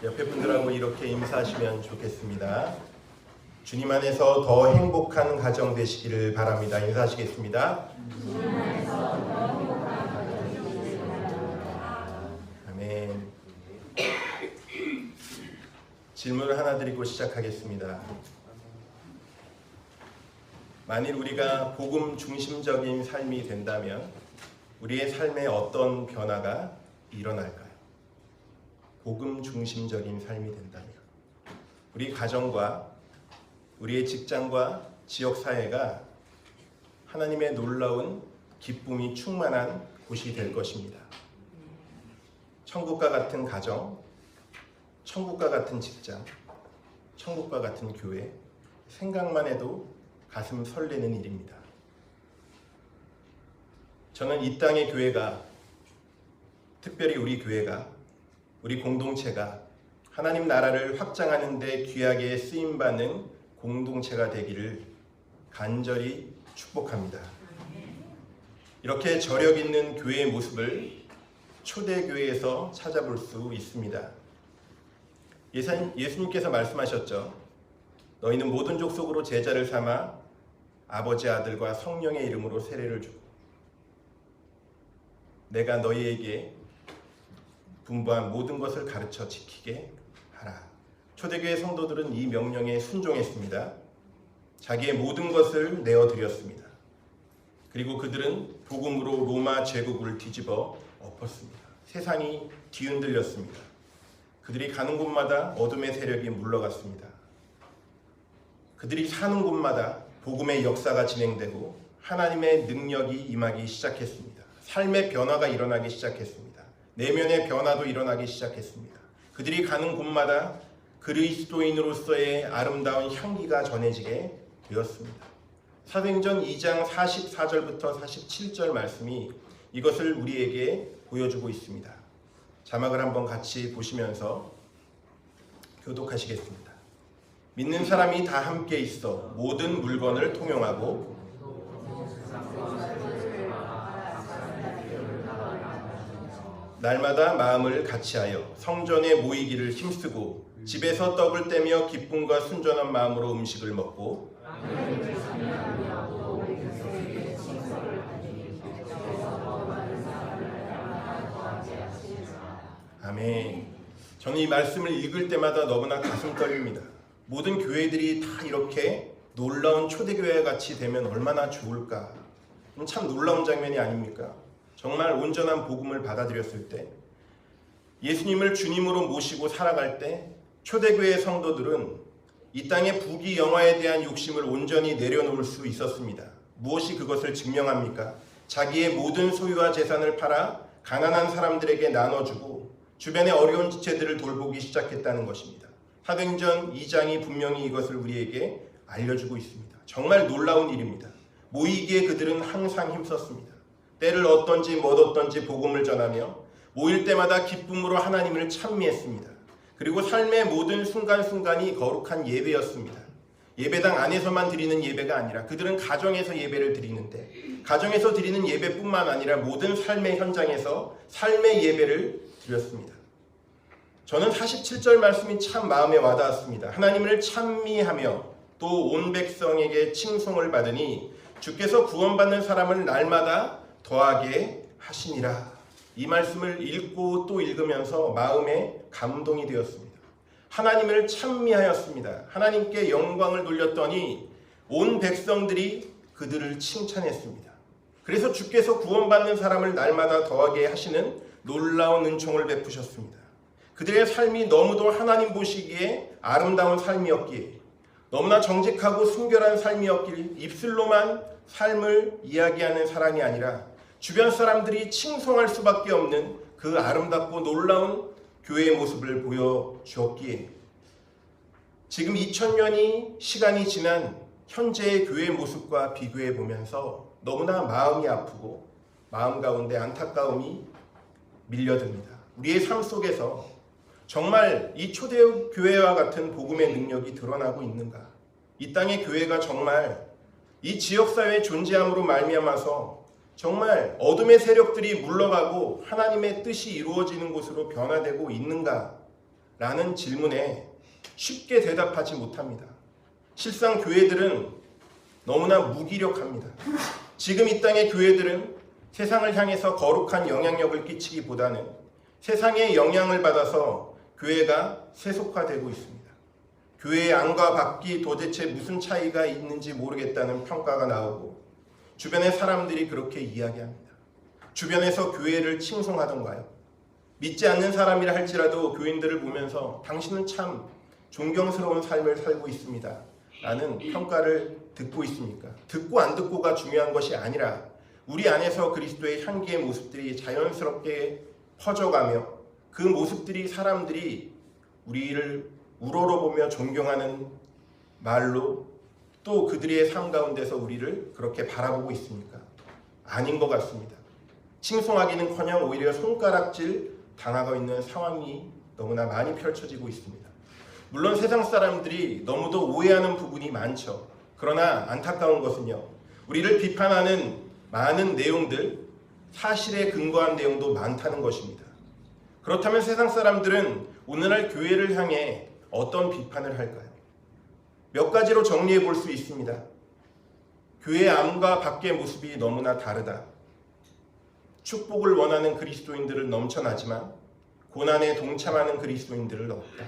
옆에 분들하고 이렇게 인사하시면 좋겠습니다. 주님 안에서 더 행복한 가정 되시기를 바랍니다. 인사하시겠습니다. 주님 안에서 더 행복한 가정 되시기를 바랍니다. 아멘. 질문을 하나 드리고 시작하겠습니다. 만일 우리가 복음 중심적인 삶이 된다면 우리의 삶에 어떤 변화가 일어날까요? 복음 중심적인 삶이 된다면 우리 가정과 우리의 직장과 지역사회가 하나님의 놀라운 기쁨이 충만한 곳이 될 것입니다. 천국과 같은 가정, 천국과 같은 직장, 천국과 같은 교회, 생각만 해도 가슴 설레는 일입니다. 저는 이 땅의 교회가, 특별히 우리 교회가, 우리 공동체가 하나님 나라를 확장하는 데 귀하게 쓰임받는 공동체가 되기를 간절히 축복합니다. 이렇게 저력 있는 교회의 모습을 초대교회에서 찾아볼 수 있습니다. 예수님께서 말씀하셨죠. 너희는 모든 족속으로 제자를 삼아 아버지, 아들과 성령의 이름으로 세례를 주고 내가 너희에게 분부한 모든 것을 가르쳐 지키게 하라. 초대교회 성도들은 이 명령에 순종했습니다. 자기의 모든 것을 내어드렸습니다. 그리고 그들은 복음으로 로마 제국을 뒤집어 엎었습니다. 세상이 뒤흔들렸습니다. 그들이 가는 곳마다 어둠의 세력이 물러갔습니다. 그들이 사는 곳마다 복음의 역사가 진행되고 하나님의 능력이 임하기 시작했습니다. 삶의 변화가 일어나기 시작했습니다. 내면의 변화도 일어나기 시작했습니다. 그들이 가는 곳마다 그리스도인으로서의 아름다운 향기가 전해지게 되었습니다. 사도행전 2장 44절부터 47절 말씀이 이것을 우리에게 보여주고 있습니다. 자막을 한번 같이 보시면서 교독하시겠습니다. 믿는 사람이 다 함께 있어 모든 물건을 통용하고 날마다 마음을 같이하여 성전에 모이기를 힘쓰고 집에서 떡을 떼며 기쁨과 순전한 마음으로 음식을 먹고 아멘. 저는 이 말씀을 읽을 때마다 너무나 가슴 떨립니다. 모든 교회들이 다 이렇게 놀라운 초대교회 같이 되면 얼마나 좋을까. 참 놀라운 장면이 아닙니까? 정말 온전한 복음을 받아들였을 때, 예수님을 주님으로 모시고 살아갈 때 초대교회 성도들은 이 땅의 부귀 영화에 대한 욕심을 온전히 내려놓을 수 있었습니다. 무엇이 그것을 증명합니까? 자기의 모든 소유와 재산을 팔아 가난한 사람들에게 나눠주고 주변의 어려운 지체들을 돌보기 시작했다는 것입니다. 사도행전 2장이 분명히 이것을 우리에게 알려주고 있습니다. 정말 놀라운 일입니다. 모이기에 그들은 항상 힘썼습니다. 때를 얻든지 못 얻든지 복음을 전하며 모일 때마다 기쁨으로 하나님을 찬미했습니다. 그리고 삶의 모든 순간순간이 거룩한 예배였습니다. 예배당 안에서만 드리는 예배가 아니라 그들은 가정에서 예배를 드리는데, 가정에서 드리는 예배뿐만 아니라 모든 삶의 현장에서 삶의 예배를 드렸습니다. 저는 47절 말씀이 참 마음에 와닿았습니다. 하나님을 찬미하며 또 온 백성에게 칭송을 받으니 주께서 구원받는 사람을 날마다 더하게 하시니라. 이 말씀을 읽고 또 읽으면서 마음에 감동이 되었습니다. 하나님을 찬미하였습니다. 하나님께 영광을 돌렸더니 온 백성들이 그들을 칭찬했습니다. 그래서 주께서 구원받는 사람을 날마다 더하게 하시는 놀라운 은총을 베푸셨습니다. 그들의 삶이 너무도 하나님 보시기에 아름다운 삶이었기에, 너무나 정직하고 순결한 삶이었길, 입술로만 삶을 이야기하는 사람이 아니라 주변 사람들이 칭송할 수밖에 없는 그 아름답고 놀라운 교회의 모습을 보여주었기에, 지금 2000년이 시간이 지난 현재의 교회의 모습과 비교해 보면서 너무나 마음이 아프고 마음 가운데 안타까움이 밀려듭니다. 우리의 삶 속에서 정말 이 초대교회와 같은 복음의 능력이 드러나고 있는가? 이 땅의 교회가 정말 이 지역사회의 존재함으로 말미암아서 정말 어둠의 세력들이 물러가고 하나님의 뜻이 이루어지는 곳으로 변화되고 있는가? 라는 질문에 쉽게 대답하지 못합니다. 실상 교회들은 너무나 무기력합니다. 지금 이 땅의 교회들은 세상을 향해서 거룩한 영향력을 끼치기보다는 세상의 영향을 받아서 교회가 세속화되고 있습니다. 교회의 안과 밖이 도대체 무슨 차이가 있는지 모르겠다는 평가가 나오고 주변의 사람들이 그렇게 이야기합니다. 주변에서 교회를 칭송하던가요? 믿지 않는 사람이라 할지라도 교인들을 보면서 당신은 참 존경스러운 삶을 살고 있습니다. 라는 평가를 듣고 있습니까? 듣고 안 듣고가 중요한 것이 아니라 우리 안에서 그리스도의 향기의 모습들이 자연스럽게 퍼져가며 그 모습들이 사람들이 우리를 우러러보며 존경하는 말로 또 그들의 삶 가운데서 우리를 그렇게 바라보고 있습니까? 아닌 것 같습니다. 칭송하기는커녕 오히려 손가락질 당하고 있는 상황이 너무나 많이 펼쳐지고 있습니다. 물론 세상 사람들이 너무도 오해하는 부분이 많죠. 그러나 안타까운 것은요, 우리를 비판하는 많은 내용들, 사실에 근거한 내용도 많다는 것입니다. 그렇다면 세상 사람들은 오늘날 교회를 향해 어떤 비판을 할까요? 몇 가지로 정리해 볼 수 있습니다. 교회 안과 밖의 모습이 너무나 다르다. 축복을 원하는 그리스도인들은 넘쳐나지만 고난에 동참하는 그리스도인들은 없다.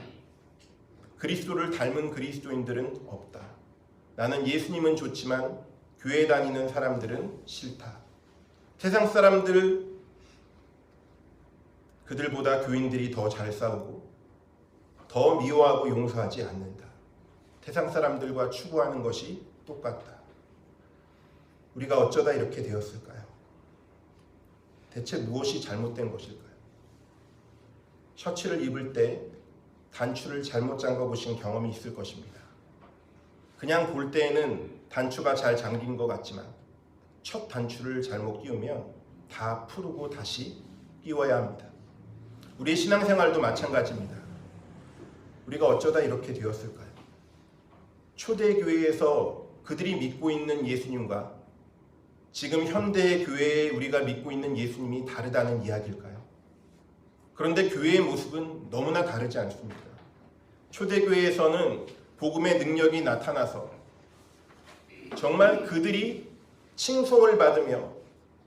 그리스도를 닮은 그리스도인들은 없다. 나는 예수님은 좋지만 교회 다니는 사람들은 싫다. 세상 사람들, 그들보다 교인들이 더 잘 싸우고 더 미워하고 용서하지 않는다. 세상 사람들과 추구하는 것이 똑같다. 우리가 어쩌다 이렇게 되었을까요? 대체 무엇이 잘못된 것일까요? 셔츠를 입을 때 단추를 잘못 잠궈 보신 경험이 있을 것입니다. 그냥 볼 때에는 단추가 잘 잠긴 것 같지만 첫 단추를 잘못 끼우면 다 풀고 다시 끼워야 합니다. 우리의 신앙생활도 마찬가지입니다. 우리가 어쩌다 이렇게 되었을까요? 초대교회에서 그들이 믿고 있는 예수님과 지금 현대의 교회에 우리가 믿고 있는 예수님이 다르다는 이야기일까요? 그런데 교회의 모습은 너무나 다르지 않습니까? 초대교회에서는 복음의 능력이 나타나서 정말 그들이 칭송을 받으며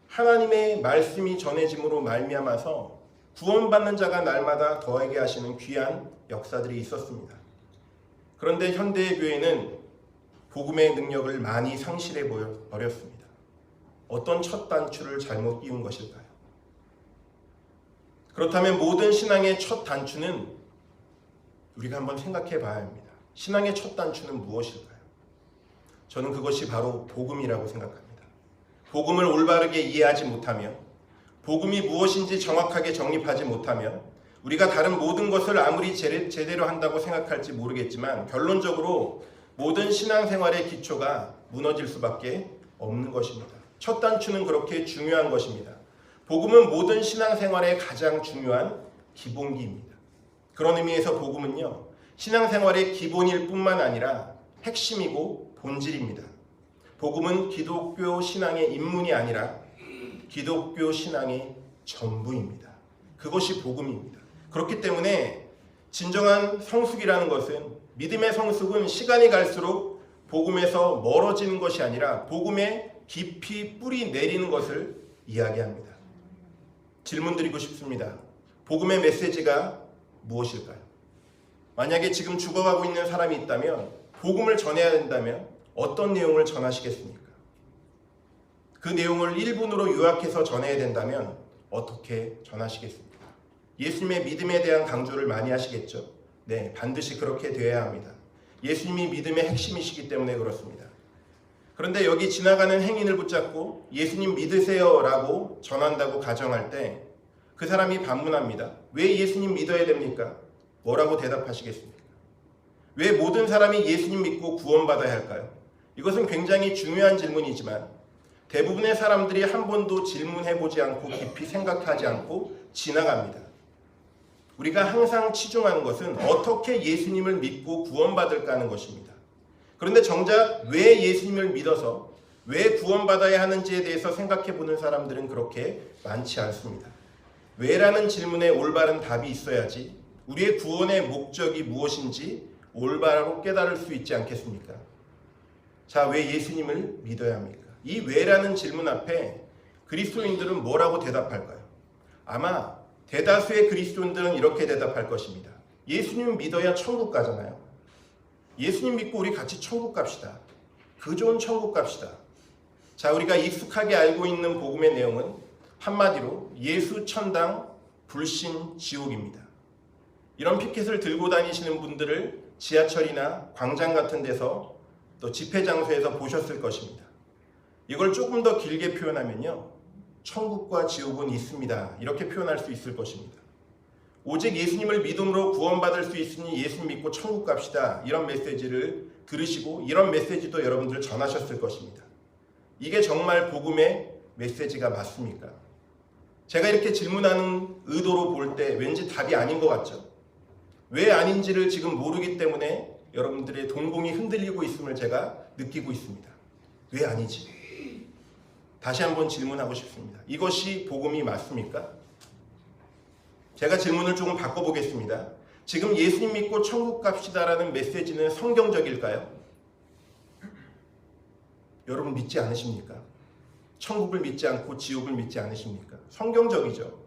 하나님의 말씀이 전해짐으로 말미암아서 구원받는 자가 날마다 더하게 하시는 귀한 역사들이 있었습니다. 그런데 현대의 교회는 복음의 능력을 많이 상실해 버렸습니다. 어떤 첫 단추를 잘못 끼운 것일까요? 그렇다면 모든 신앙의 첫 단추는 우리가 한번 생각해 봐야 합니다. 신앙의 첫 단추는 무엇일까요? 저는 그것이 바로 복음이라고 생각합니다. 복음을 올바르게 이해하지 못하며 복음이 무엇인지 정확하게 정립하지 못하면 우리가 다른 모든 것을 아무리 제대로 한다고 생각할지 모르겠지만 결론적으로 모든 신앙생활의 기초가 무너질 수밖에 없는 것입니다. 첫 단추는 그렇게 중요한 것입니다. 복음은 모든 신앙생활의 가장 중요한 기본기입니다. 그런 의미에서 복음은요, 신앙생활의 기본일 뿐만 아니라 핵심이고 본질입니다. 복음은 기독교 신앙의 입문이 아니라 기독교 신앙의 전부입니다. 그것이 복음입니다. 그렇기 때문에 진정한 성숙이라는 것은, 믿음의 성숙은 시간이 갈수록 복음에서 멀어지는 것이 아니라 복음에 깊이 뿌리 내리는 것을 이야기합니다. 질문 드리고 싶습니다. 복음의 메시지가 무엇일까요? 만약에 지금 죽어가고 있는 사람이 있다면, 복음을 전해야 된다면 어떤 내용을 전하시겠습니까? 그 내용을 1분으로 요약해서 전해야 된다면 어떻게 전하시겠습니까? 예수님의 믿음에 대한 강조를 많이 하시겠죠? 네, 반드시 그렇게 되어야 합니다. 예수님이 믿음의 핵심이시기 때문에 그렇습니다. 그런데 여기 지나가는 행인을 붙잡고 예수님 믿으세요 라고 전한다고 가정할 때 그 사람이 반문합니다. 왜 예수님 믿어야 됩니까? 뭐라고 대답하시겠습니까? 왜 모든 사람이 예수님 믿고 구원받아야 할까요? 이것은 굉장히 중요한 질문이지만 대부분의 사람들이 한 번도 질문해보지 않고 깊이 생각하지 않고 지나갑니다. 우리가 항상 치중하는 것은 어떻게 예수님을 믿고 구원받을까 하는 것입니다. 그런데 정작 왜 예수님을 믿어서 왜 구원받아야 하는지에 대해서 생각해보는 사람들은 그렇게 많지 않습니다. 왜라는 질문에 올바른 답이 있어야지 우리의 구원의 목적이 무엇인지 올바로 깨달을 수 있지 않겠습니까? 자, 왜 예수님을 믿어야 합니까? 이 왜라는 질문 앞에 그리스도인들은 뭐라고 대답할까요? 아마 대다수의 그리스도인들은 이렇게 대답할 것입니다. 예수님 믿어야 천국 가잖아요. 예수님 믿고 우리 같이 천국 갑시다. 그 좋은 천국 갑시다. 자, 우리가 익숙하게 알고 있는 복음의 내용은 한마디로 예수 천당 불신 지옥입니다. 이런 피켓을 들고 다니시는 분들을 지하철이나 광장 같은 데서 또 집회 장소에서 보셨을 것입니다. 이걸 조금 더 길게 표현하면요, 천국과 지옥은 있습니다. 이렇게 표현할 수 있을 것입니다. 오직 예수님을 믿음으로 구원받을 수 있으니 예수 믿고 천국 갑시다. 이런 메시지를 들으시고 이런 메시지도 여러분들 전하셨을 것입니다. 이게 정말 복음의 메시지가 맞습니까? 제가 이렇게 질문하는 의도로 볼 때 왠지 답이 아닌 것 같죠? 왜 아닌지를 지금 모르기 때문에 여러분들의 동공이 흔들리고 있음을 제가 느끼고 있습니다. 왜 아니지? 다시 한번 질문하고 싶습니다. 이것이 복음이 맞습니까? 제가 질문을 조금 바꿔보겠습니다. 지금 예수님 믿고 천국 갑시다라는 메시지는 성경적일까요? 여러분 믿지 않으십니까? 천국을 믿지 않고 지옥을 믿지 않으십니까? 성경적이죠.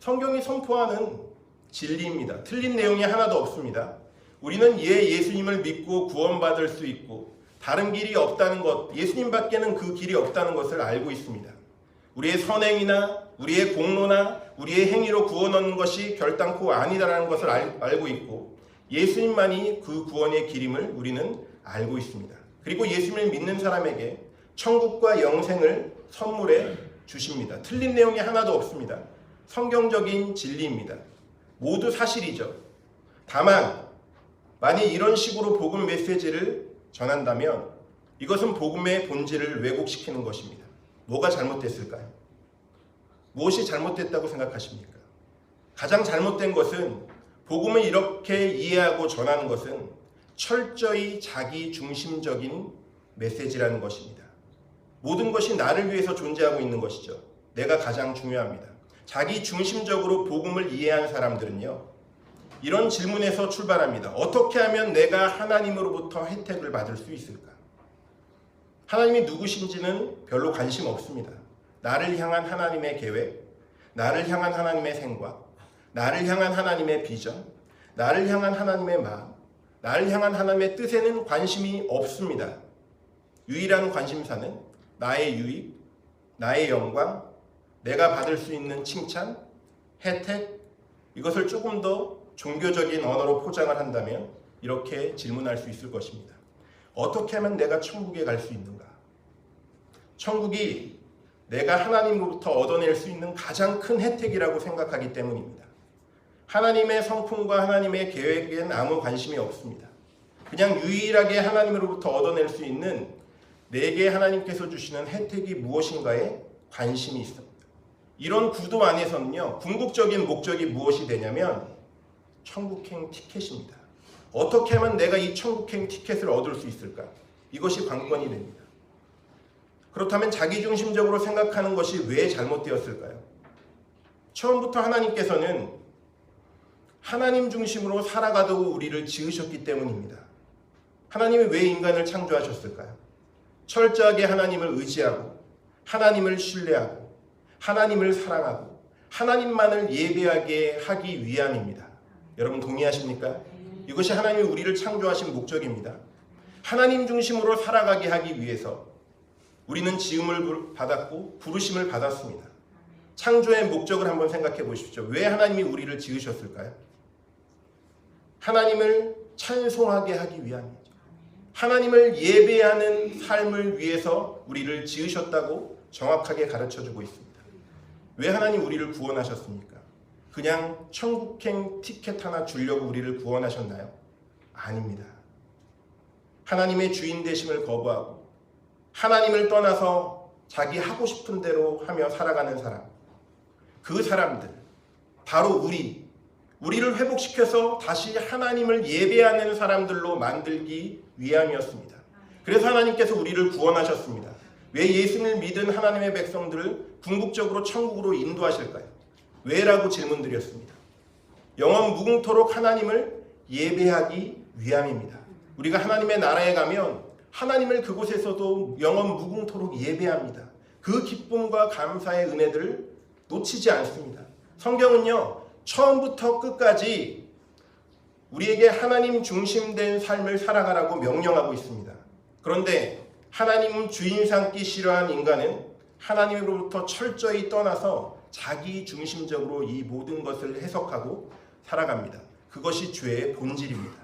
성경이 선포하는 진리입니다. 틀린 내용이 하나도 없습니다. 우리는 예수님을 믿고 구원받을 수 있고 다른 길이 없다는 것, 예수님밖에는 그 길이 없다는 것을 알고 있습니다. 우리의 선행이나 우리의 공로나 우리의 행위로 구원 얻는 것이 결단코 아니다라는 것을 알고 있고 예수님만이 그 구원의 길임을 우리는 알고 있습니다. 그리고 예수님을 믿는 사람에게 천국과 영생을 선물해 주십니다. 틀린 내용이 하나도 없습니다. 성경적인 진리입니다. 모두 사실이죠. 다만 만약 이런 식으로 복음 메시지를 전한다면 이것은 복음의 본질을 왜곡시키는 것입니다. 뭐가 잘못됐을까요? 무엇이 잘못됐다고 생각하십니까? 가장 잘못된 것은 복음을 이렇게 이해하고 전하는 것은 철저히 자기 중심적인 메시지라는 것입니다. 모든 것이 나를 위해서 존재하고 있는 것이죠. 내가 가장 중요합니다. 자기 중심적으로 복음을 이해한 사람들은요, 이런 질문에서 출발합니다. 어떻게 하면 내가 하나님으로부터 혜택을 받을 수 있을까? 하나님이 누구신지는 별로 관심 없습니다. 나를 향한 하나님의 계획, 나를 향한 하나님의 생각, 나를 향한 하나님의 비전, 나를 향한 하나님의 마음, 나를 향한 하나님의 뜻에는 관심이 없습니다. 유일한 관심사는 나의 유익, 나의 영광, 내가 받을 수 있는 칭찬, 혜택, 이것을 조금 더 종교적인 언어로 포장을 한다면 이렇게 질문할 수 있을 것입니다. 어떻게 하면 내가 천국에 갈 수 있는가? 천국이 내가 하나님으로부터 얻어낼 수 있는 가장 큰 혜택이라고 생각하기 때문입니다. 하나님의 성품과 하나님의 계획엔 아무 관심이 없습니다. 그냥 유일하게 하나님으로부터 얻어낼 수 있는 내게 하나님께서 주시는 혜택이 무엇인가에 관심이 있습니다. 이런 구도 안에서는요, 궁극적인 목적이 무엇이 되냐면 천국행 티켓입니다. 어떻게 하면 내가 이 천국행 티켓을 얻을 수 있을까? 이것이 관건이 됩니다. 그렇다면 자기중심적으로 생각하는 것이 왜 잘못되었을까요? 처음부터 하나님께서는 하나님 중심으로 살아가도록 우리를 지으셨기 때문입니다. 하나님이 왜 인간을 창조하셨을까요? 철저하게 하나님을 의지하고 하나님을 신뢰하고 하나님을 사랑하고 하나님만을 예배하게 하기 위함입니다. 여러분 동의하십니까? 이것이 하나님이 우리를 창조하신 목적입니다. 하나님 중심으로 살아가게 하기 위해서 우리는 지음을 받았고 부르심을 받았습니다. 창조의 목적을 한번 생각해 보십시오. 왜 하나님이 우리를 지으셨을까요? 하나님을 찬송하게 하기 위함이죠. 하나님을 예배하는 삶을 위해서 우리를 지으셨다고 정확하게 가르쳐주고 있습니다. 왜 하나님 우리를 구원하셨습니까? 그냥 천국행 티켓 하나 주려고 우리를 구원하셨나요? 아닙니다. 하나님의 주인 되심을 거부하고 하나님을 떠나서 자기 하고 싶은 대로 하며 살아가는 사람, 그 사람들, 바로 우리를 회복시켜서 다시 하나님을 예배하는 사람들로 만들기 위함이었습니다. 그래서 하나님께서 우리를 구원하셨습니다. 왜 예수님을 믿은 하나님의 백성들을 궁극적으로 천국으로 인도하실까요? 왜라고 질문드렸습니다. 영원 무궁토록 하나님을 예배하기 위함입니다. 우리가 하나님의 나라에 가면 하나님을 그곳에서도 영원 무궁토록 예배합니다. 그 기쁨과 감사의 은혜들을 놓치지 않습니다. 성경은요, 처음부터 끝까지 우리에게 하나님 중심된 삶을 살아가라고 명령하고 있습니다. 그런데 하나님 주인 삼기 싫어한 인간은 하나님으로부터 철저히 떠나서 자기 중심적으로 이 모든 것을 해석하고 살아갑니다. 그것이 죄의 본질입니다.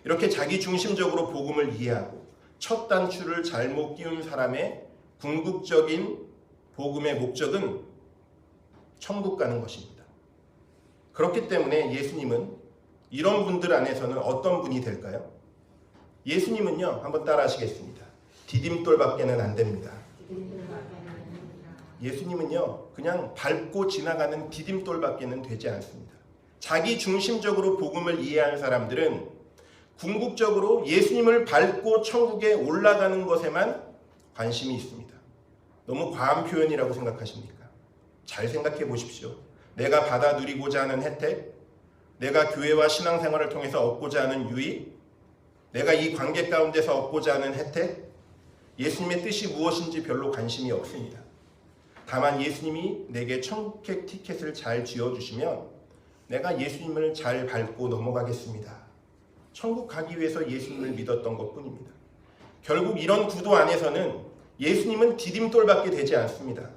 이렇게 자기 중심적으로 복음을 이해하고 첫 단추를 잘못 끼운 사람의 궁극적인 복음의 목적은 천국 가는 것입니다. 그렇기 때문에 예수님은 이런 분들 안에서는 어떤 분이 될까요? 예수님은요, 한번 따라 하시겠습니다. 디딤돌밖에는 안 됩니다. 예수님은요, 그냥 밟고 지나가는 디딤돌밖에는 되지 않습니다. 자기 중심적으로 복음을 이해하는 사람들은 궁극적으로 예수님을 밟고 천국에 올라가는 것에만 관심이 있습니다. 너무 과한 표현이라고 생각하십니까? 잘 생각해 보십시오. 내가 받아 누리고자 하는 혜택, 내가 교회와 신앙생활을 통해서 얻고자 하는 유익, 내가 이 관계 가운데서 얻고자 하는 혜택, 예수님의 뜻이 무엇인지 별로 관심이 없습니다. 다만 예수님이 내게 천국행 티켓을 잘 쥐어주시면 내가 예수님을 잘 밟고 넘어가겠습니다. 천국 가기 위해서 예수님을 믿었던 것뿐입니다. 결국 이런 구도 안에서는 예수님은 디딤돌밖에 되지 않습니다.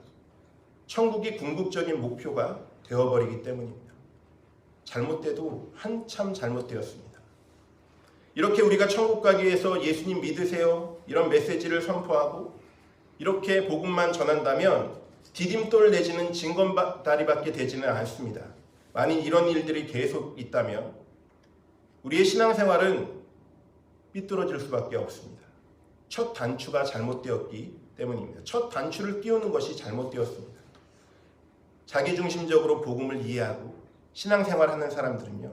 천국이 궁극적인 목표가 되어버리기 때문입니다. 잘못돼도 한참 잘못되었습니다. 이렇게 우리가 천국 가기 위해서 예수님 믿으세요, 이런 메시지를 선포하고 이렇게 복음만 전한다면 디딤돌 내지는 징검다리밖에 되지는 않습니다. 만일 이런 일들이 계속 있다면 우리의 신앙생활은 삐뚤어질 수밖에 없습니다. 첫 단추가 잘못되었기 때문입니다. 첫 단추를 끼우는 것이 잘못되었습니다. 자기중심적으로 복음을 이해하고 신앙생활하는 사람들은요,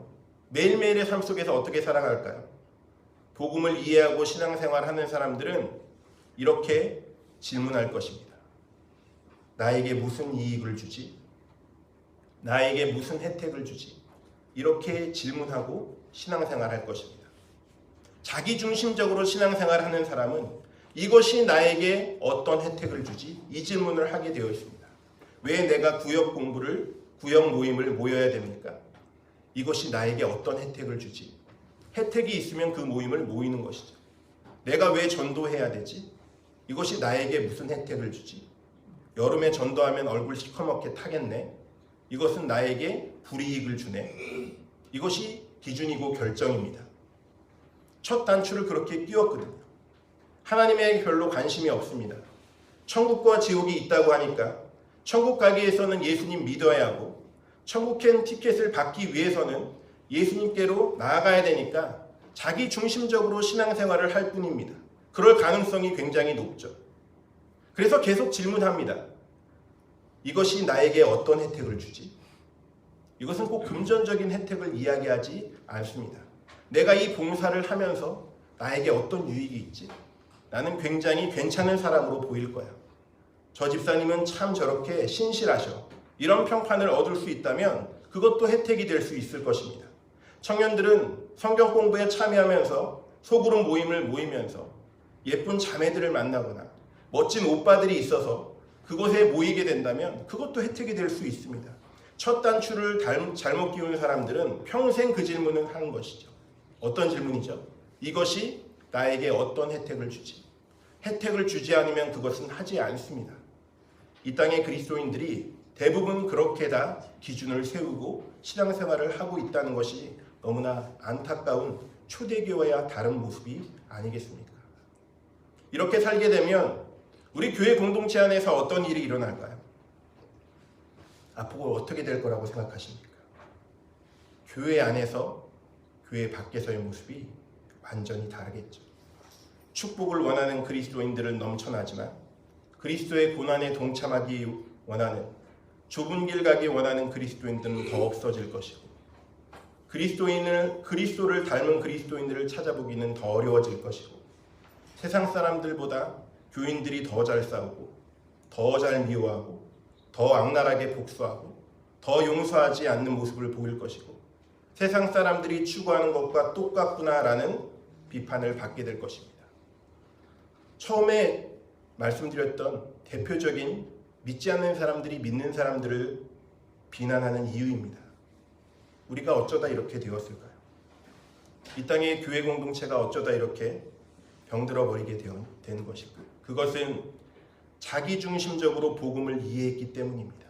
매일매일의 삶 속에서 어떻게 살아갈까요? 복음을 이해하고 신앙생활하는 사람들은 이렇게 질문할 것입니다. 나에게 무슨 이익을 주지? 나에게 무슨 혜택을 주지? 이렇게 질문하고 신앙생활할 것입니다. 자기중심적으로 신앙생활하는 사람은 이것이 나에게 어떤 혜택을 주지? 이 질문을 하게 되어 있습니다. 왜 내가 구역 모임을 모여야 됩니까? 이것이 나에게 어떤 혜택을 주지? 혜택이 있으면 그 모임을 모이는 것이죠. 내가 왜 전도해야 되지? 이것이 나에게 무슨 혜택을 주지? 여름에 전도하면 얼굴 시커멓게 타겠네. 이것은 나에게 불이익을 주네. 이것이 기준이고 결정입니다. 첫 단추를 그렇게 끼웠거든요. 하나님에게 별로 관심이 없습니다. 천국과 지옥이 있다고 하니까 천국 가기 위해서는 예수님 믿어야 하고 천국행 티켓을 받기 위해서는 예수님께로 나아가야 되니까 자기 중심적으로 신앙생활을 할 뿐입니다. 그럴 가능성이 굉장히 높죠. 그래서 계속 질문합니다. 이것이 나에게 어떤 혜택을 주지? 이것은 꼭 금전적인 혜택을 이야기하지 않습니다. 내가 이 봉사를 하면서 나에게 어떤 유익이 있지? 나는 굉장히 괜찮은 사람으로 보일 거야. 저 집사님은 참 저렇게 신실하셔. 이런 평판을 얻을 수 있다면 그것도 혜택이 될 수 있을 것입니다. 청년들은 성경 공부에 참여하면서 소그룹 모임을 모이면서 예쁜 자매들을 만나거나 멋진 오빠들이 있어서 그곳에 모이게 된다면 그것도 혜택이 될 수 있습니다. 첫 단추를 잘못 끼운 사람들은 평생 그 질문을 하는 것이죠. 어떤 질문이죠? 이것이 나에게 어떤 혜택을 주지? 혜택을 주지 않으면 그것은 하지 않습니다. 이 땅의 그리스도인들이 대부분 그렇게 다 기준을 세우고 신앙생활을 하고 있다는 것이 너무나 안타까운 초대교회와 다른 모습이 아니겠습니까? 이렇게 살게 되면 우리 교회 공동체 안에서 어떤 일이 일어날까요? 앞으로 어떻게 될 거라고 생각하십니까? 교회 안에서 교회 밖에서의 모습이 완전히 다르겠죠. 축복을 원하는 그리스도인들은 넘쳐나지만 그리스도의 고난에 동참하기 원하는, 좁은 길 가기 원하는 그리스도인들은 더 없어질 것이고 그리스도를 닮은 그리스도인들을 찾아보기는 더 어려워질 것이고 세상 사람들보다 교인들이 더 잘 싸우고 더 잘 미워하고 더 악랄하게 복수하고 더 용서하지 않는 모습을 보일 것이고 세상 사람들이 추구하는 것과 똑같구나라는 비판을 받게 될 것입니다. 처음에 말씀드렸던 대표적인 믿지 않는 사람들이 믿는 사람들을 비난하는 이유입니다. 우리가 어쩌다 이렇게 되었을까요? 이 땅의 교회 공동체가 어쩌다 이렇게 병들어 버리게 된 것일까요? 그것은 자기중심적으로 복음을 이해했기 때문입니다.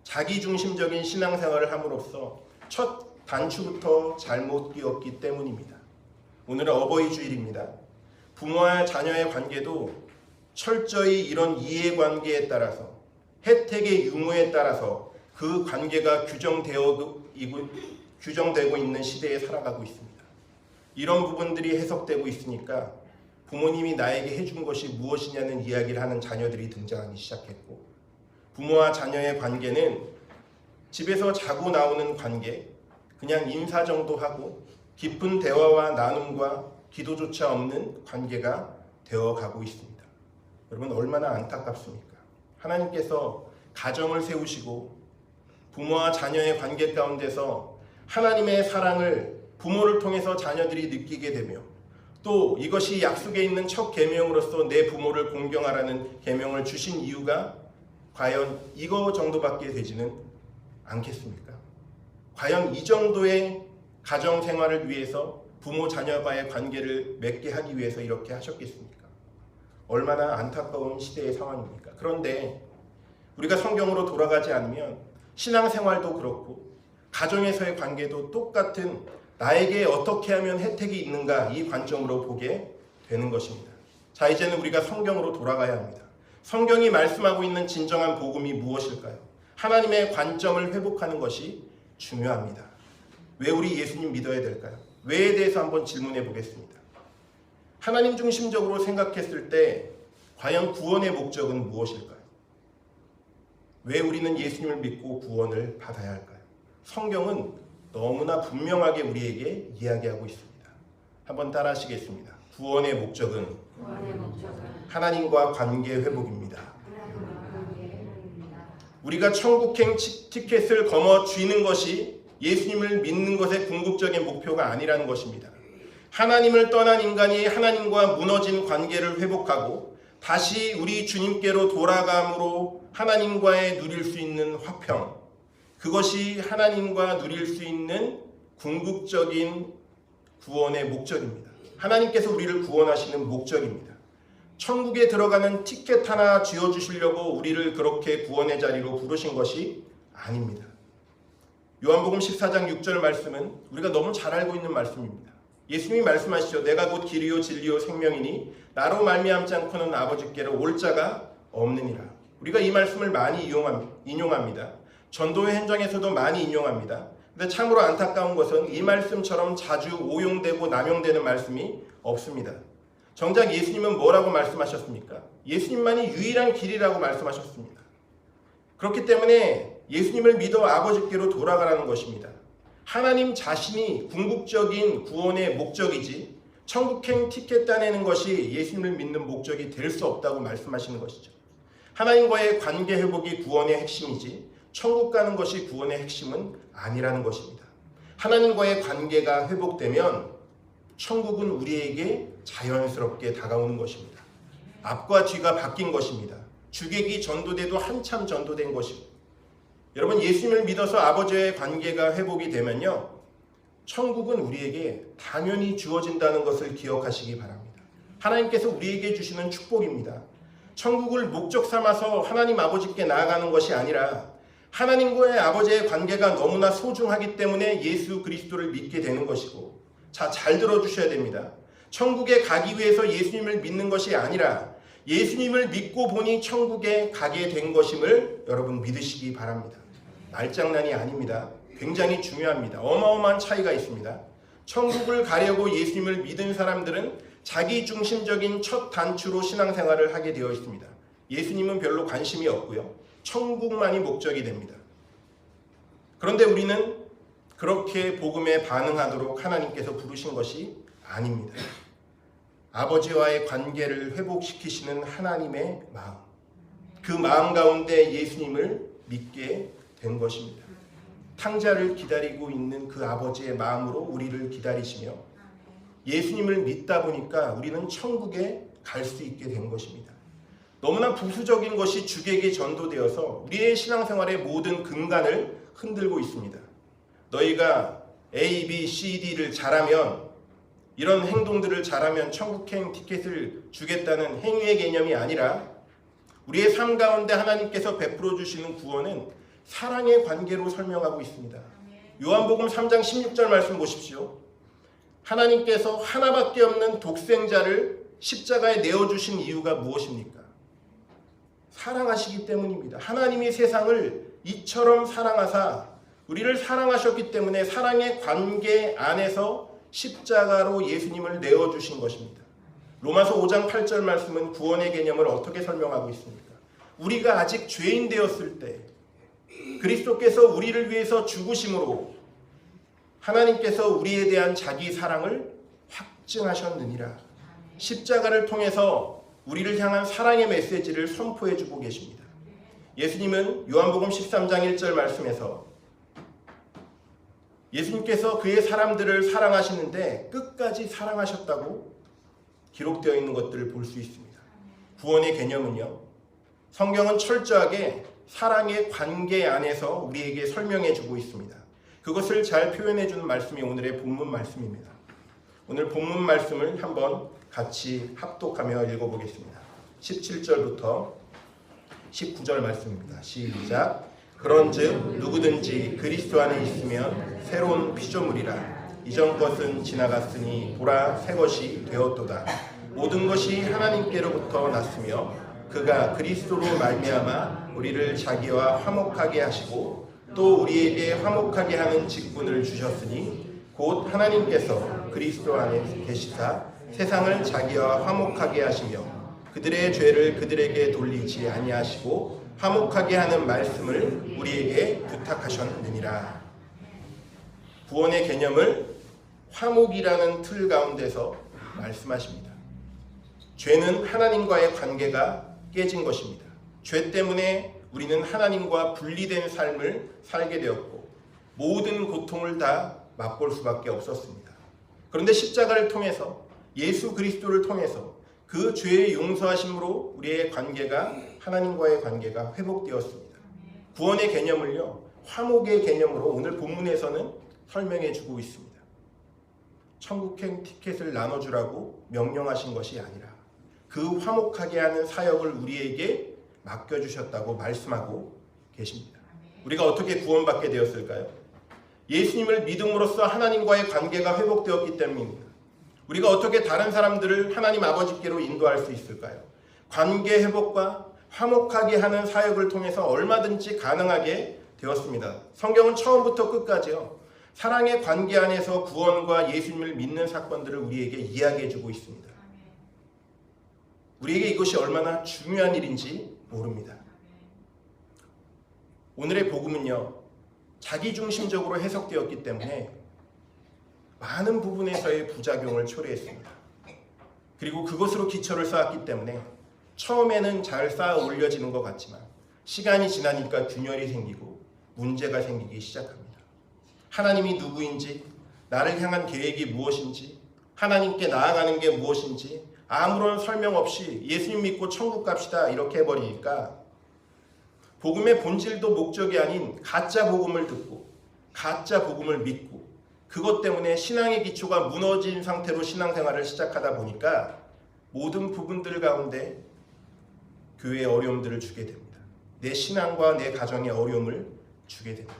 자기중심적인 신앙생활을 함으로써 첫 단추부터 잘못 끼웠기 때문입니다. 오늘은 어버이 주일입니다. 부모와 자녀의 관계도 철저히 이런 이해관계에 따라서 혜택의 유무에 따라서 그 관계가 규정되고 있는 시대에 살아가고 있습니다. 이런 부분들이 해석되고 있으니까 부모님이 나에게 해준 것이 무엇이냐는 이야기를 하는 자녀들이 등장하기 시작했고, 부모와 자녀의 관계는 집에서 자고 나오는 관계, 그냥 인사 정도 하고 깊은 대화와 나눔과 기도조차 없는 관계가 되어가고 있습니다. 여러분, 얼마나 안타깝습니까? 하나님께서 가정을 세우시고 부모와 자녀의 관계 가운데서 하나님의 사랑을 부모를 통해서 자녀들이 느끼게 되며, 또 이것이 약속에 있는 첫 계명으로서 내 부모를 공경하라는 계명을 주신 이유가 과연 이거 정도밖에 되지는 않겠습니까? 과연 이 정도의 가정 생활을 위해서 부모 자녀와의 관계를 맺게 하기 위해서 이렇게 하셨겠습니까? 얼마나 안타까운 시대의 상황입니까? 그런데 우리가 성경으로 돌아가지 않으면 신앙생활도 그렇고 가정에서의 관계도 똑같은 나에게 어떻게 하면 혜택이 있는가, 이 관점으로 보게 되는 것입니다. 자, 이제는 우리가 성경으로 돌아가야 합니다. 성경이 말씀하고 있는 진정한 복음이 무엇일까요? 하나님의 관점을 회복하는 것이 중요합니다. 왜 우리 예수님 믿어야 될까요? 왜에 대해서 한번 질문해 보겠습니다. 하나님 중심적으로 생각했을 때 과연 구원의 목적은 무엇일까요? 왜 우리는 예수님을 믿고 구원을 받아야 할까요? 성경은 너무나 분명하게 우리에게 이야기하고 있습니다. 한번 따라 하시겠습니다. 구원의 목적은 하나님과 관계 회복입니다. 우리가 천국행 티켓을 거머 쥐는 것이 예수님을 믿는 것의 궁극적인 목표가 아니라는 것입니다. 하나님을 떠난 인간이 하나님과 무너진 관계를 회복하고 다시 우리 주님께로 돌아감으로 하나님과의 누릴 수 있는 화평, 그것이 하나님과 누릴 수 있는 궁극적인 구원의 목적입니다. 하나님께서 우리를 구원하시는 목적입니다. 천국에 들어가는 티켓 하나 쥐어주시려고 우리를 그렇게 구원의 자리로 부르신 것이 아닙니다. 요한복음 14장 6절 말씀은 우리가 너무 잘 알고 있는 말씀입니다. 예수님이 말씀하시죠. 내가 곧 길이요 진리요 생명이니 나로 말미암지 않고는 아버지께로 올 자가 없느니라. 우리가 이 말씀을 많이 인용합니다. 전도의 현장에서도 많이 인용합니다. 근데 참으로 안타까운 것은 이 말씀처럼 자주 오용되고 남용되는 말씀이 없습니다. 정작 예수님은 뭐라고 말씀하셨습니까? 예수님만이 유일한 길이라고 말씀하셨습니다. 그렇기 때문에 예수님을 믿어 아버지께로 돌아가라는 것입니다. 하나님 자신이 궁극적인 구원의 목적이지 천국행 티켓 따내는 것이 예수님을 믿는 목적이 될 수 없다고 말씀하시는 것이죠. 하나님과의 관계 회복이 구원의 핵심이지 천국 가는 것이 구원의 핵심은 아니라는 것입니다. 하나님과의 관계가 회복되면 천국은 우리에게 자연스럽게 다가오는 것입니다. 앞과 뒤가 바뀐 것입니다. 주객이 전도돼도 한참 전도된 것이고, 여러분, 예수님을 믿어서 아버지의 관계가 회복이 되면요, 천국은 우리에게 당연히 주어진다는 것을 기억하시기 바랍니다. 하나님께서 우리에게 주시는 축복입니다. 천국을 목적 삼아서 하나님 아버지께 나아가는 것이 아니라 하나님과의 아버지의 관계가 너무나 소중하기 때문에 예수 그리스도를 믿게 되는 것이고, 자, 잘 들어주셔야 됩니다. 천국에 가기 위해서 예수님을 믿는 것이 아니라 예수님을 믿고 보니 천국에 가게 된 것임을 여러분 믿으시기 바랍니다. 말장난이 아닙니다. 굉장히 중요합니다. 어마어마한 차이가 있습니다. 천국을 가려고 예수님을 믿은 사람들은 자기 중심적인 첫 단추로 신앙생활을 하게 되어 있습니다. 예수님은 별로 관심이 없고요. 천국만이 목적이 됩니다. 그런데 우리는 그렇게 복음에 반응하도록 하나님께서 부르신 것이 아닙니다. 아버지와의 관계를 회복시키시는 하나님의 마음, 그 마음 가운데 예수님을 믿게 된 것입니다. 탕자를 기다리고 있는 그 아버지의 마음으로 우리를 기다리시며 예수님을 믿다 보니까 우리는 천국에 갈 수 있게 된 것입니다. 너무나 부수적인 것이 주객에 전도되어서 우리의 신앙생활의 모든 근간을 흔들고 있습니다. 너희가 A, B, C, D를 잘하면, 이런 행동들을 잘하면 천국행 티켓을 주겠다는 행위의 개념이 아니라 우리의 삶 가운데 하나님께서 베풀어 주시는 구원은 사랑의 관계로 설명하고 있습니다. 요한복음 3장 16절 말씀 보십시오. 하나님께서 하나밖에 없는 독생자를 십자가에 내어주신 이유가 무엇입니까? 사랑하시기 때문입니다. 하나님이 세상을 이처럼 사랑하사 우리를 사랑하셨기 때문에 사랑의 관계 안에서 십자가로 예수님을 내어주신 것입니다. 로마서 5장 8절 말씀은 구원의 개념을 어떻게 설명하고 있습니까? 우리가 아직 죄인 되었을 때 그리스도께서 우리를 위해서 죽으심으로 하나님께서 우리에 대한 자기 사랑을 확증하셨느니라. 십자가를 통해서 우리를 향한 사랑의 메시지를 선포해주고 계십니다. 예수님은 요한복음 13장 1절 말씀에서 예수님께서 그의 사람들을 사랑하시는데 끝까지 사랑하셨다고 기록되어 있는 것들을 볼 수 있습니다. 구원의 개념은요, 성경은 철저하게 사랑의 관계 안에서 우리에게 설명해 주고 있습니다. 그것을 잘 표현해 주는 말씀이 오늘의 본문 말씀입니다. 오늘 본문 말씀을 한번 같이 합독하며 읽어보겠습니다. 17절부터 19절 말씀입니다. 시작. 그런즉 누구든지 그리스도 안에 있으면 새로운 피조물이라. 이전 것은 지나갔으니 보라 새 것이 되었도다. 모든 것이 하나님께로부터 났으며 그가 그리스도로 말미암아 우리를 자기와 화목하게 하시고 또 우리에게 화목하게 하는 직분을 주셨으니 곧 하나님께서 그리스도 안에 계시사 세상을 자기와 화목하게 하시며 그들의 죄를 그들에게 돌리지 아니하시고 화목하게 하는 말씀을 우리에게 부탁하셨느니라. 구원의 개념을 화목이라는 틀 가운데서 말씀하십니다. 죄는 하나님과의 관계가 깨진 것입니다. 죄 때문에 우리는 하나님과 분리된 삶을 살게 되었고 모든 고통을 다 맛볼 수밖에 없었습니다. 그런데 십자가를 통해서 예수 그리스도를 통해서 그 죄의 용서하심으로 우리의 관계가 하나님과의 관계가 회복되었습니다. 구원의 개념을요, 화목의 개념으로 오늘 본문에서는 설명해 주고 있습니다. 천국행 티켓을 나눠주라고 명령하신 것이 아니라 그 화목하게 하는 사역을 우리에게 맡겨주셨다고 말씀하고 계십니다. 우리가 어떻게 구원받게 되었을까요? 예수님을 믿음으로써 하나님과의 관계가 회복되었기 때문입니다. 우리가 어떻게 다른 사람들을 하나님 아버지께로 인도할 수 있을까요? 관계 회복과 화목하게 하는 사역을 통해서 얼마든지 가능하게 되었습니다. 성경은 처음부터 끝까지요, 사랑의 관계 안에서 구원과 예수님을 믿는 사건들을 우리에게 이야기해주고 있습니다. 우리에게 이것이 얼마나 중요한 일인지 모릅니다. 오늘의 복음은요, 자기중심적으로 해석되었기 때문에 많은 부분에서의 부작용을 초래했습니다. 그리고 그것으로 기초를 쌓았기 때문에 처음에는 잘 쌓아 올려지는 것 같지만 시간이 지나니까 균열이 생기고 문제가 생기기 시작합니다. 하나님이 누구인지, 나를 향한 계획이 무엇인지, 하나님께 나아가는 게 무엇인지 아무런 설명 없이 예수님 믿고 천국 갑시다 이렇게 해버리니까 복음의 본질도 목적이 아닌 가짜 복음을 듣고 가짜 복음을 믿고 그것 때문에 신앙의 기초가 무너진 상태로 신앙생활을 시작하다 보니까 모든 부분들 가운데 교회에 어려움들을 주게 됩니다. 내 신앙과 내 가정에 어려움을 주게 됩니다.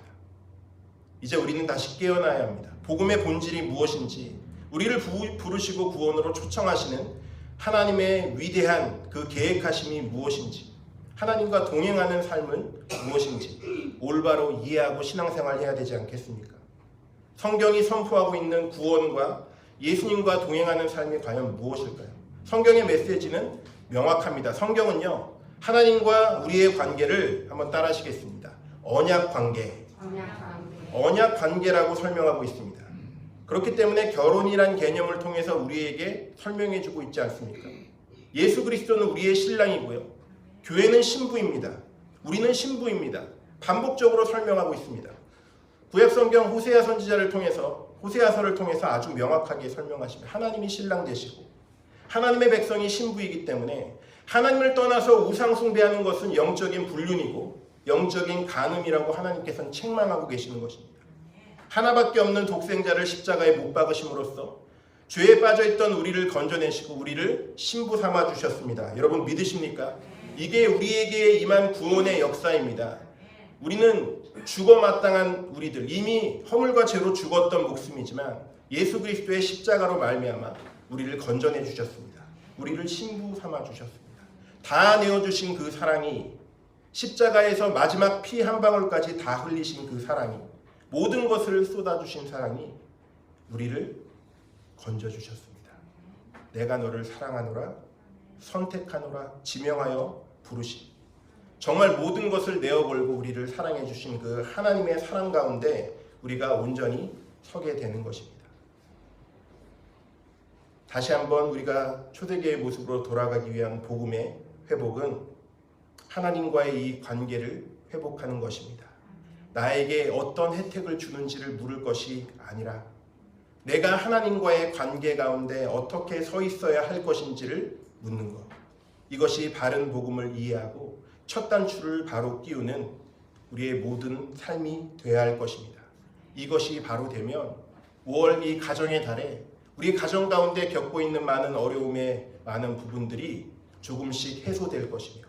이제 우리는 다시 깨어나야 합니다. 복음의 본질이 무엇인지, 우리를 부르시고 구원으로 초청하시는 하나님의 위대한 그 계획하심이 무엇인지, 하나님과 동행하는 삶은 무엇인지 올바로 이해하고 신앙생활해야 되지 않겠습니까? 성경이 선포하고 있는 구원과 예수님과 동행하는 삶이 과연 무엇일까요? 성경의 메시지는 명확합니다. 성경은요, 하나님과 우리의 관계를 한번 따라하시겠습니다. 언약 관계라고 설명하고 있습니다. 그렇기 때문에 결혼이란 개념을 통해서 우리에게 설명해 주고 있지 않습니까? 예수 그리스도는 우리의 신랑이고요, 교회는 신부입니다. 우리는 신부입니다. 반복적으로 설명하고 있습니다. 구약성경 호세아 선지자를 통해서 호세아서를 통해서 아주 명확하게 설명하십니다. 하나님이 신랑 되시고 하나님의 백성이 신부이기 때문에 하나님을 떠나서 우상 숭배하는 것은 영적인 불륜이고 영적인 간음이라고 하나님께서는 책망하고 계시는 것입니다. 하나밖에 없는 독생자를 십자가에 못 박으심으로써 죄에 빠져있던 우리를 건져내시고 우리를 신부 삼아 주셨습니다. 여러분 믿으십니까? 이게 우리에게 임한 구원의 역사입니다. 우리는 죽어 마땅한 우리들, 이미 허물과 죄로 죽었던 목숨이지만 예수 그리스도의 십자가로 말미암아 우리를 건져내 주셨습니다. 우리를 신부 삼아 주셨습니다. 다 내어주신 그 사랑이, 십자가에서 마지막 피 한 방울까지 다 흘리신 그 사랑이, 모든 것을 쏟아주신 사랑이 우리를 건져주셨습니다. 내가 너를 사랑하노라, 선택하노라, 지명하여 부르시. 정말 모든 것을 내어걸고 우리를 사랑해 주신 그 하나님의 사랑 가운데 우리가 온전히 서게 되는 것입니다. 다시 한번 우리가 초대교회의 모습으로 돌아가기 위한 복음의 회복은 하나님과의 이 관계를 회복하는 것입니다. 나에게 어떤 혜택을 주는지를 물을 것이 아니라 내가 하나님과의 관계 가운데 어떻게 서 있어야 할 것인지를 묻는 것. 이것이 바른 복음을 이해하고 첫 단추를 바로 끼우는 우리의 모든 삶이 되어야 할 것입니다. 이것이 바로 되면 5월 이 가정의 달에 우리 가정 가운데 겪고 있는 많은 어려움의 많은 부분들이 조금씩 해소될 것이며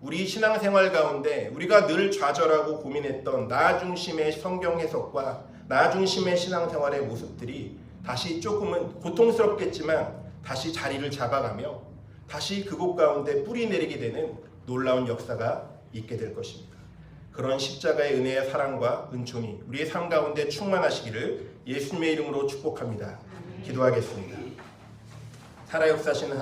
우리 신앙생활 가운데 우리가 늘 좌절하고 고민했던 나 중심의 성경 해석과 나 중심의 신앙생활의 모습들이 다시 조금은 고통스럽겠지만 다시 자리를 잡아가며 다시 그곳 가운데 뿌리 내리게 되는 놀라운 역사가 있게 될 것입니다. 그런 십자가의 은혜의 사랑과 은총이 우리의 삶 가운데 충만하시기를 예수님의 이름으로 축복합니다. 기도하겠습니다. 살아 역사하시는